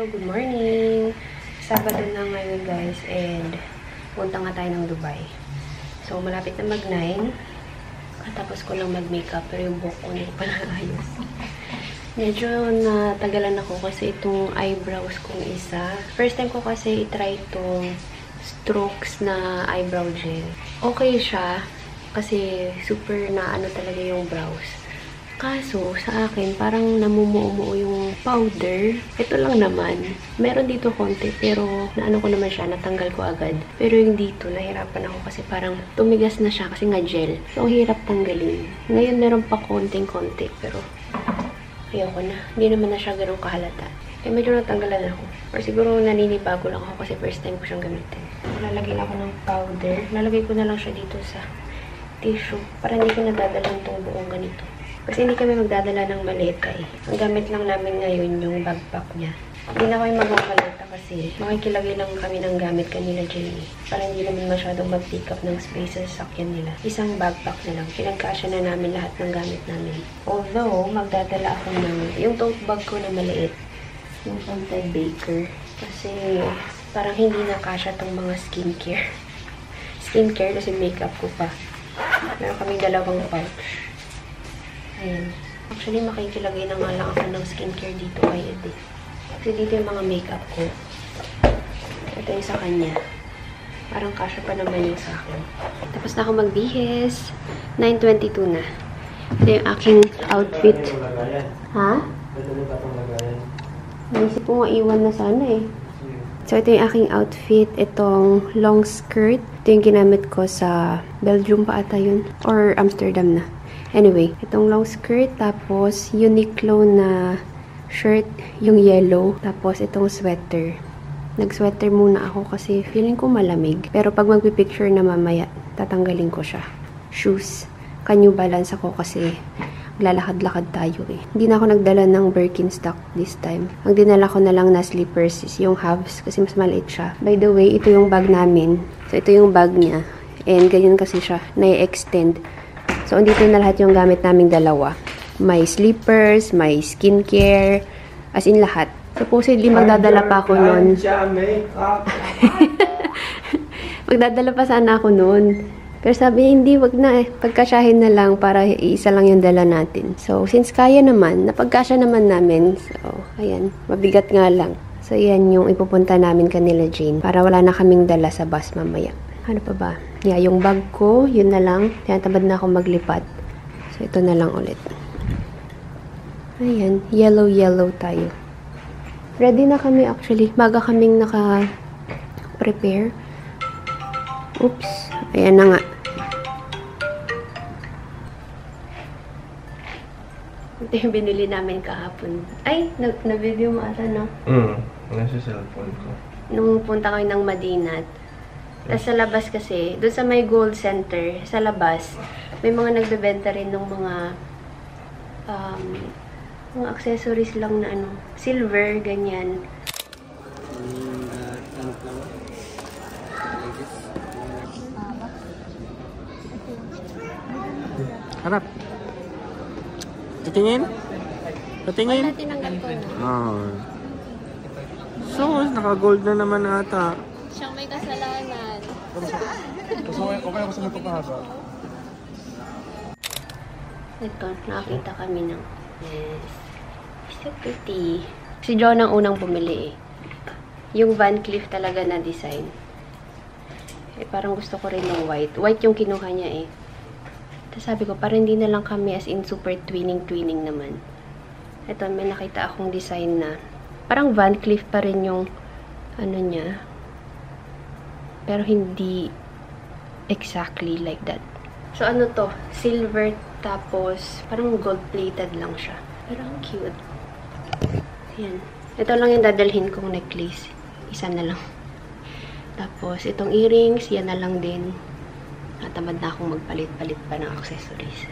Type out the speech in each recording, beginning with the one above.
Good morning! Sabado na ngayon guys and punta nga tayo ng Dubai. So malapit na mag-9. Katapos ko lang mag-makeup pero yung buhok ko hindi ko pa naayos. Medyo natagalan ako kasi itong eyebrows kong isa. First time ko kasi itry itong strokes na eyebrow gel. Okay siya kasi super na ano talaga yung brows. Kaso, sa akin, parang namumuo yung powder. Ito lang naman. Meron dito konti, pero naano ko naman siya, natanggal ko agad. Pero yung dito, nahirapan ako kasi parang tumigas na siya kasi nga gel. So, ang hirap tanggalin. Ngayon, meron pa konting-konti, pero ayoko na. Hindi naman na siya ganun kahalata. Eh, medyo natanggalan ako. Or siguro naninibago lang ako kasi first time ko siyang gamitin. Lalagyan ako ng powder. Lalagay ko na lang siya dito sa tissue para hindi ko nadadalang itong buong ganito. Kasi hindi kami magdadala ng maleta eh. Ang gamit lang namin ngayon yung backpack niya. Hindi na kami magmamaleta kasi makikilagay lang kami ng gamit kanila Jenny. Para hindi naman masyadong mag-pick up ng space sa sakyan nila. Isang backpack na lang. Pinagkasya na namin lahat ng gamit namin. Although, magdadala ako ng yung tote bag ko na maliit. Yung pang Ted Baker. Kasi parang hindi nakasya tong mga skincare. Skincare kasi makeup ko pa. Meron kaming dalawang pouch. Ayan. Actually, makikilagay na nga lang ako ng skincare dito kay Ede. Kasi dito yung mga makeup ko. Ito yung sa kanya. Parang kasya pa naman yung sa akin. Tapos na ako magbihis. 9:22 na. Ito yung aking outfit. Ha? Naisip ko nga iwan na sana eh. So, ito yung aking outfit. Itong long skirt. Ito yung ginamit ko sa Belgium pa ata yun. Or Amsterdam na. Anyway, itong long skirt, tapos Uniqlo na shirt, yung yellow, tapos itong sweater. Nag-sweater muna ako kasi feeling ko malamig. Pero pag magpipicture na mamaya, tatanggalin ko siya. Shoes. New Balance ako kasi lalakad-lakad tayo eh. Hindi na ako nagdala ng Birkenstock this time. Ang dinala ko na lang na slippers is yung halves kasi mas maliit siya. By the way, ito yung bag namin. So, ito yung bag niya. And ganyan kasi siya. Na-extend. So, andito na lahat yung gamit naming dalawa. May slippers, may skincare, as in lahat. Supposedly, magdadala pa ako nun. Magdadala pa sana ako nun. Pero sabi niya, hindi, wag na eh. Pagkasyahin na lang para isa lang yung dala natin. So, since kaya naman, napagkasya naman namin. So, ayan, mabigat nga lang. So, yan yung ipupunta namin kanila Jane. Para wala na kaming dala sa bus mamaya. Ano pa ba? Yeah, yung bag ko, yun na lang. Kaya tamad na ako maglipat. So, ito na lang ulit. Ayan, yellow tayo. Ready na kami actually. Baga kaming naka-prepare. Oops. Ayan na nga. Ito yung binili namin kahapon. Ay, na-video mo ata, no? Nasa cellphone ko. Nung punta kami ng Madinat, tapos sa labas kasi, doon sa may Gold Center, sa labas, may mga nagbebenta rin ng mga accessories lang na ano, silver, ganyan. Harap. Titingin? Patingin? Wala, tinanggal ko na. Oh. So, naka-gold na naman ata. Siyang may kasalanan. Okay ako sa magpapahaba. Ito, nakakita kami ng yes. So pretty. Si John ang unang bumili eh. Yung Van Cleef talaga na design. Eh, parang gusto ko rin ng white. White yung kinuha niya eh. Tapos sabi ko, parang hindi na lang kami as in super twinning naman. Ito, may nakita akong design na parang Van Cleef pa rin yung ano niya. Pero hindi exactly like that. So, ano to? Silver, tapos parang gold-plated lang siya. Pero ang cute. Ayan. Ito lang yung dadalhin kong necklace. Isa na lang. Tapos, itong earrings, yan na lang din. Natamad na akong magpalit-palit pa ng accessories.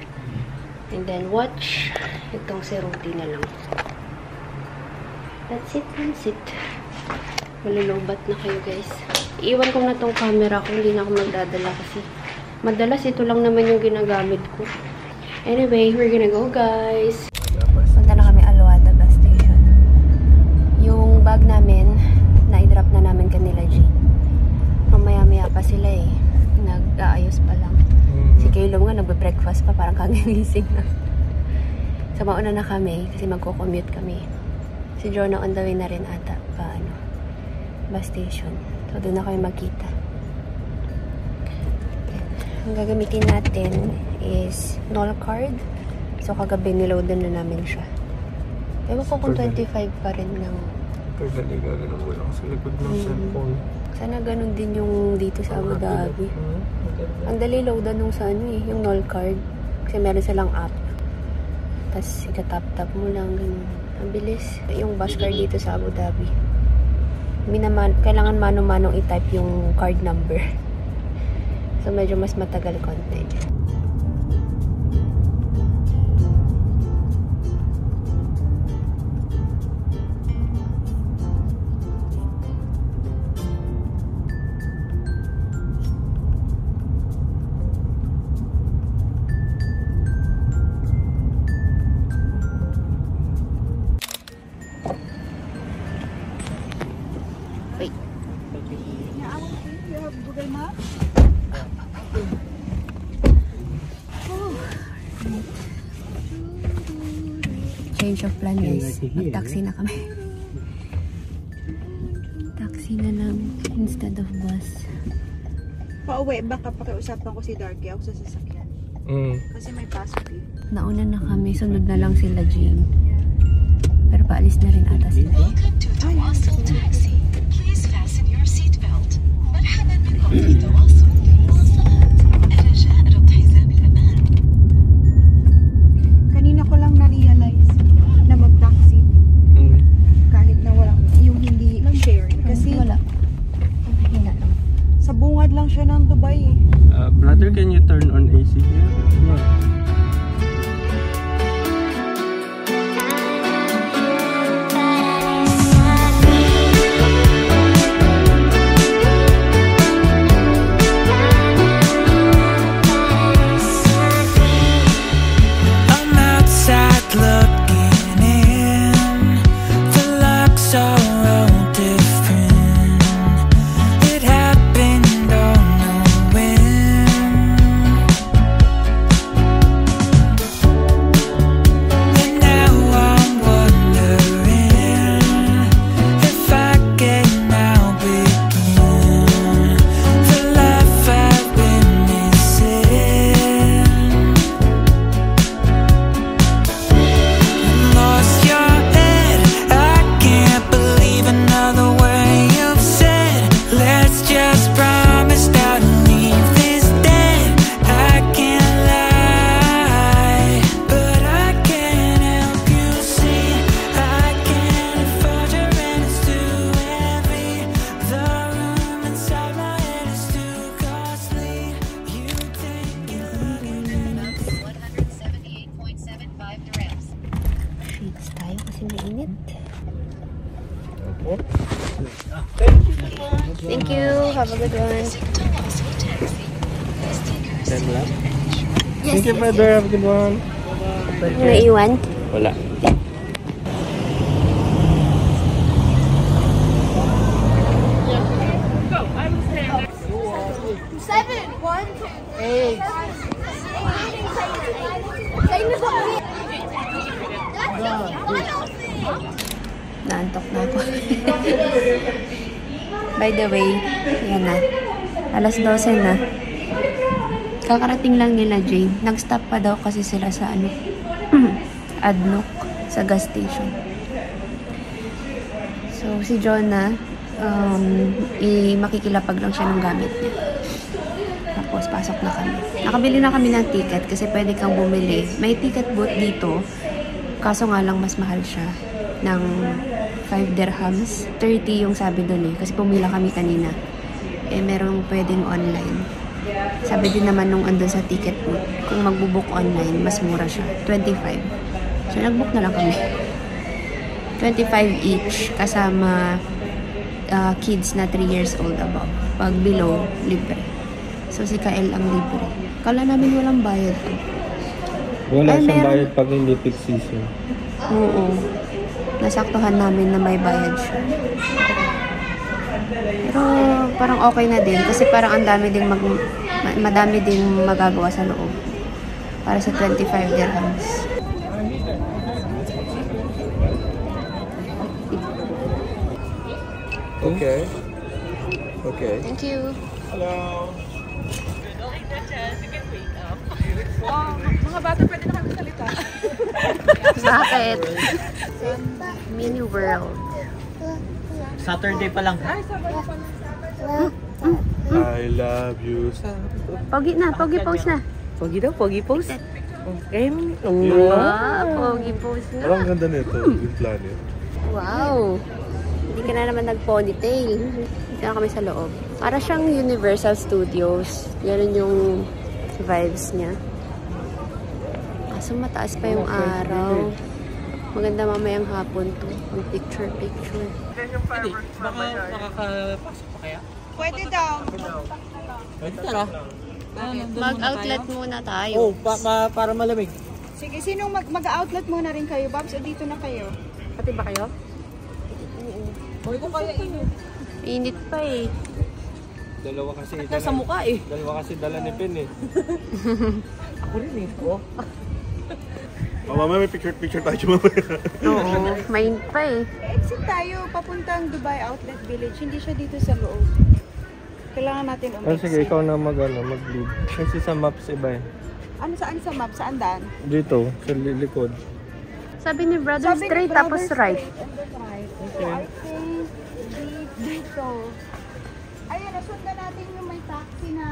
And then, watch. Itong Ceruti na lang. That's it. Malulubat na kayo, guys. Iiwan ko na tong camera ko. Hindi na ako magdadala kasi madalas ito lang naman yung ginagamit ko. Anyway, we're gonna go, guys. Punta na kami Aluada bus station. Yung bag namin, na-drop na namin kanila, G. Mamaya-maya pa sila eh. Nag-aayos pa lang. Si Caleb nga, nagbe-breakfast pa, parang kagigising na. So, mauna na kami, kasi magko-commute kami. Si Jonah on the way na rin ata, bus station. So, doon na kami magkita. Ang gagamitin natin is Nol card. So, kagabi niloadan na namin siya. Ewan ko kung 25 pa rin ng... Pagdali gagawin mo lang sa likod ng cellphone. Sana ganun din yung dito sa Abu Dhabi. Ang dali loadan nung sa yung Nol card. Kasi meron silang app. Tapos, ikatap-tap mo lang. Ganun. Ang bilis. Yung bus card dito sa Abu Dhabi. Kailangan mano-manong i-type yung card number. So, medyo mas matagal konti. Change of plan, guys. Mag-taxi na kami. Taxi na lang instead of bus. Pauwi, baka pakiusapan ko si Darky ako sa sasakyan. Kasi may pasok eh. Nauna na kami, sunod na lang sila, Jean. Pero paalis na rin ata sila. Welcome to Tawasul Taxi. Please fasten your seatbelt. مرحبا بكم في تواصل المواصلات. الرجاء ربط حزام الأمان. Kanina ko lang na-realize na mag-taxi. Kahit na walang, yung hindi sharing. Kasi Wala. Hina lang. sa bungad lang siya ng Dubai eh. Brother, can you turn on AC here? Yeah. Thank you. Have a good one. Thank you, brother. Have a good one. Naiwan? Wala. Naantok na ako. By the way, yan na. Alas 12 na. Kakarating lang nila, Jane. Nag-stop pa daw kasi sila sa Adnok, sa gas station. So, si Jonah, makikilapag lang siya ng gamit niya. Tapos, pasok na kami. Nakabili na kami ng ticket kasi pwede kang bumili. May ticket booth dito. Kaso nga lang, mas mahal siya ng 5 dirhams. 30 yung sabi doon eh. Kasi pumila kami kanina. Eh, merong pwedeng online. Sabi din naman nung andun sa ticket booth, kung magbubook online, mas mura siya. 25. So, nagbook na lang kami. 25 each. Kasama kids na 3 years old above. Pag below, libre. So, si Kael ang libre. Kala namin walang bayad to. Wala Ay, siyang meron. bayad pag hindi peak season. Oo. nasaktuhan namin na may bayad siya. Pero parang okay na din kasi parang ang dami ding madami ding magagawa sa loob. Para sa 25 dirhams. Okay. Okay. Thank you. Hello. Mga bata, pwede na kami salita. Bakit? Mini World. Saturday pa lang. I love you. Pogi na, pogi pose na. Pogi daw, pogi pose. Okay. Wow, pogi pose na. Parang ganda nito, yung planet. Wow. Hindi ka na naman nag-ponytail. Hindi na kami sa loob. Para siyang Universal Studios. Ganun yung vibes niya. Kaso mataas pa yung araw. Maganda mamayang hapon to. Ang picture-picture. Baka makakapasok pa kaya? Pwede daw. Pwede tara. Mag-outlet muna tayo. Oh, para malamig. Sige, sinong mag-outlet muna rin kayo, Babs? O dito na kayo? Pati ba kayo? Oo. Ko kaya init. Init pa eh. Dalawa kasi Sa mukha eh. Dalawa kasi dala ni Pin eh. Ako rin eh. Oh. Oh, mamaya may picture tayo mamaya. Oo, main pa eh. Exit tayo, papuntang Dubai Outlet Village. Hindi siya dito sa loob. Kailangan natin umexit. Sige, ikaw na mag-lead. Kasi sa maps iba eh. Ano, saan sa map? Saan daan? Dito, sa likod. Sabi ni brother straight tapos right. And then right. So, I think dito. Ayun, nasundan natin yung may taxi na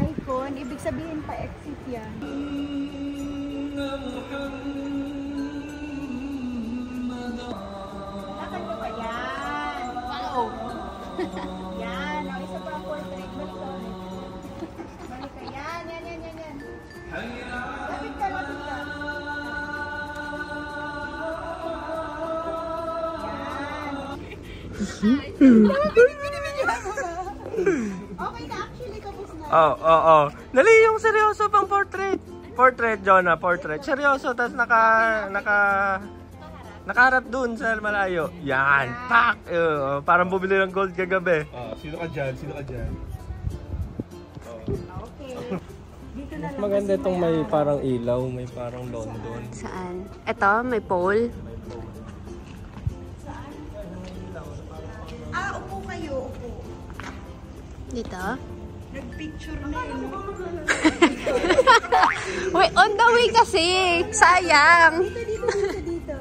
icon. Ibig sabihin pa exit yan. Nakal mo ba yan? Wow! Yan, o, isa pa ang portrait mo ito. Balik ka. Yan. Lapit ka. Okay na, actually, kapos na. Oo. Dali yung seryoso pang portrait. Portrait, Jonah, portrait. Seryoso, tapos nakaharap dun sa malayo. Yan, pak! Parang bumili ng gold kagabi. Sino ka dyan? Okay. Dito na lang. Maganda itong may parang ilaw, may parang London. Saan? Ito, may pole. Upo kayo, upo. Dito. Nag-picture na yun. Wait, on the way kasi. Sayang. Dito.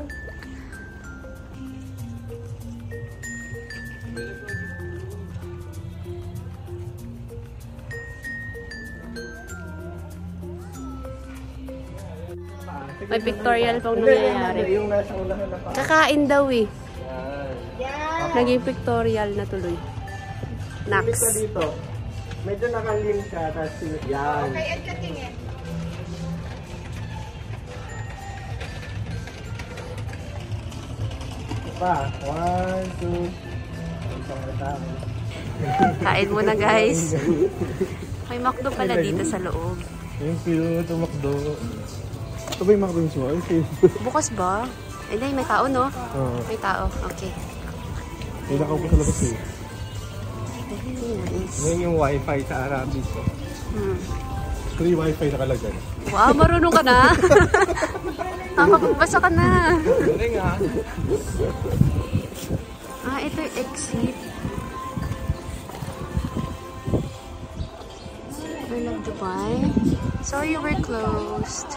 May pictorial pang nangyayari. Yung nasa unahan na pa. Kakain daw eh. Yan. Naging pictorial na tuloy. Nax. Dito. Medyo nakalim siya, tapos yan. Okay, at katingin. Pa, 1, 2. Kain muna guys. May McDo pala dito sa loob. Yung cute, tumakdo. Ito ba yung McDo mismo? Yung cute. Bukas ba? Hindi, may tao no? Oo. May tao. Okay. May nakaw ko sa labas eh. Nice. Ngayon yung wifi sa Arabic. Free wifi nakalagay. Wow, marunong ka na. Nakapagbasa ka na. Galing ah. Ito yung exit. I love Dubai. Sorry we're closed.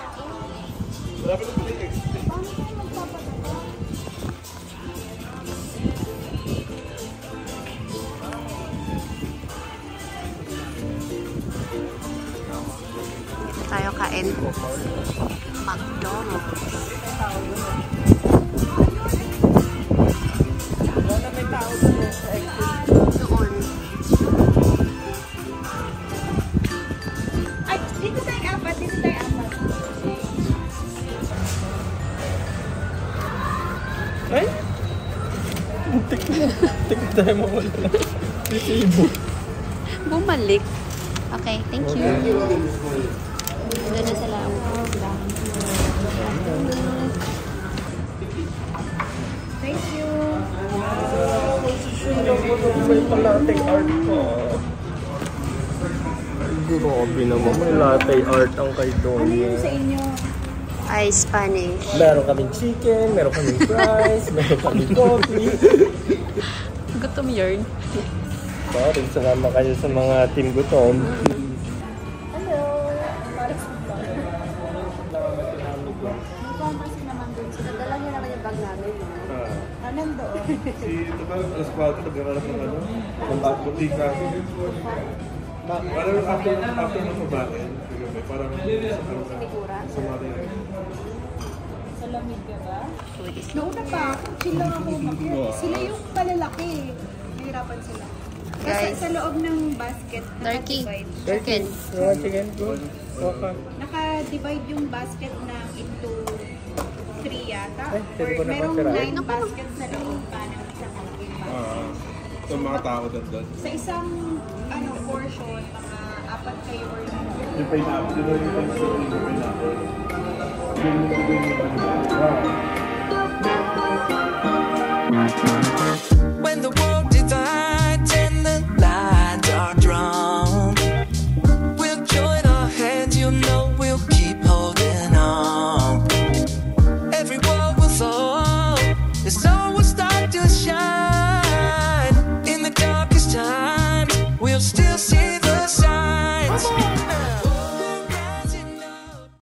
Dito tayo kain. McDonald's. Doon. Ay, dito tayo apat. Ay! Tik tayo mawala na. Resibo. Bumalik. Okay, thank you. Doon na sila. may latte art pa. Grabe naman, may latte art ang kay Donya. Sa inyo. Ay, Spanish. Meron kaming chicken, meron kaming fries, meron kaming coffee. Gutom yarn. Sorry, sumama kayo sa mga team gutom. Hello. Para sa vlog. Pharmacy naman dun. Dala niyo naman yung bag namin. Nandoon. Si total alas 4 nagkaroon ng ano, ng butika. Parang after ng babae, parang sa mga Sa lamig ka ba? Noona pa ako, chill lang ako umakyat. Sila yung palalaki. Nahirapan sila. Kasi Guys. sa loob ng basket, Turkey. naka-divide. Chicken. Yeah, chicken, good. Okay. Naka-divide yung basket na into 3 yata. Ay, Or pwede ko na merong matirahin. 9 baskets sa loob pa ng isang malaking basket. sa mga tao doon. Sa isang portion, mga 4 kayo or Yung pineapple, yun yung pineapple. Yung pineapple.